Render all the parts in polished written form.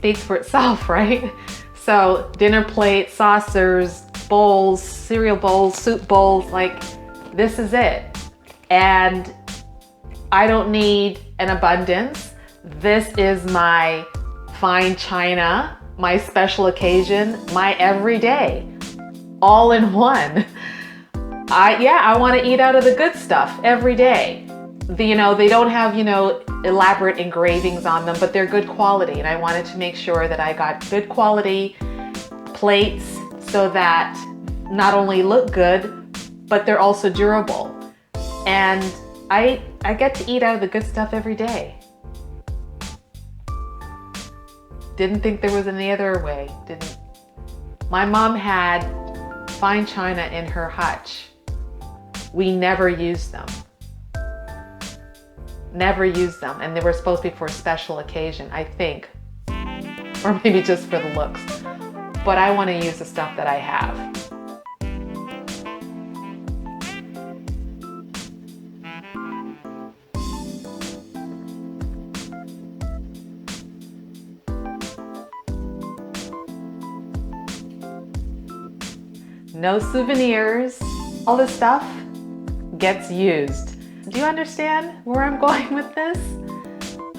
speaks for itself, right? So dinner plates, saucers, bowls, cereal bowls, soup bowls, like this is it. And I don't need an abundance. This is my fine china, my special occasion, my everyday, all in one. I want to eat out of the good stuff every day. They don't have, elaborate engravings on them, but they're good quality. And I wanted to make sure that I got good quality plates so that not only look good, but they're also durable. And I get to eat out of the good stuff every day. Didn't think there was any other way. Didn't. My mom had fine china in her hutch. We never used them. Never used them. And they were supposed to be for a special occasion, I think. Or maybe just for the looks. But I want to use the stuff that I have. No souvenirs. All this stuff gets used. Do you understand where I'm going with this?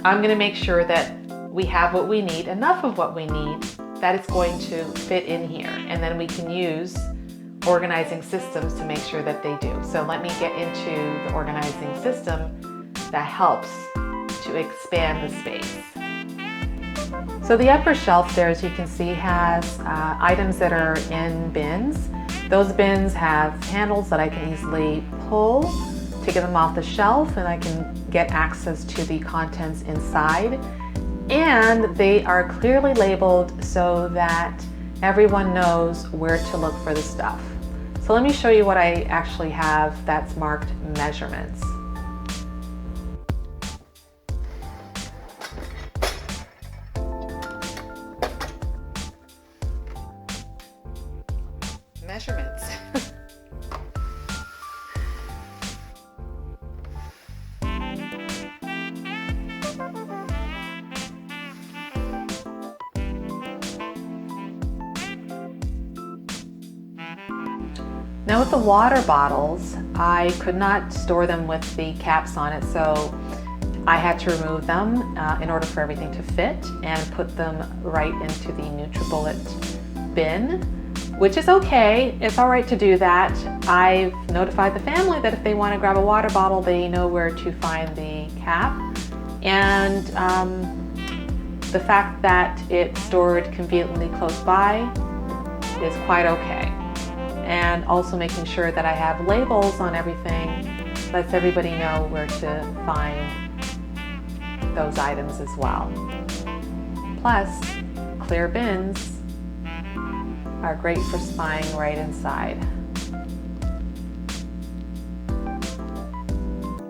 I'm going to make sure that we have what we need, enough of what we need, that it's going to fit in here. And then we can use organizing systems to make sure that they do. So let me get into the organizing system that helps to expand the space. So the upper shelf there, as you can see, has items that are in bins. Those bins have handles that I can easily pull to get them off the shelf, and I can get access to the contents inside. And they are clearly labeled so that everyone knows where to look for the stuff. So let me show you what I actually have that's marked measurements. Measurements. Now with the water bottles, I could not store them with the caps on it, so I had to remove them in order for everything to fit and put them right into the NutriBullet bin, which is okay. It's all right to do that. I've notified the family that if they want to grab a water bottle, they know where to find the cap. And the fact that it's stored conveniently close by is quite okay. And also making sure that I have labels on everything lets everybody know where to find those items as well. Plus, clear bins are great for spying right inside.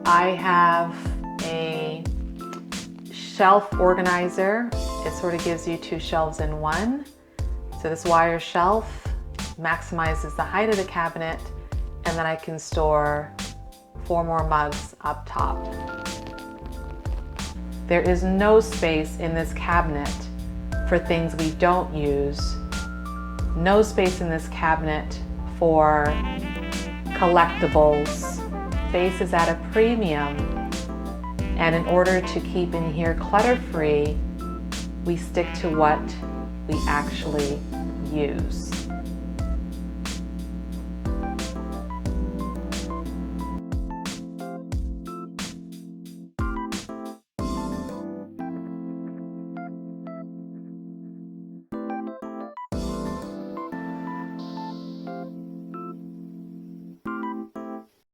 I have a shelf organizer. It sort of gives you two shelves in one. So this wire shelf maximizes the height of the cabinet, and then I can store 4 more mugs up top. There is no space in this cabinet for things we don't use. No space in this cabinet for collectibles. Space is at a premium, and in order to keep in here clutter-free, we stick to what we actually use.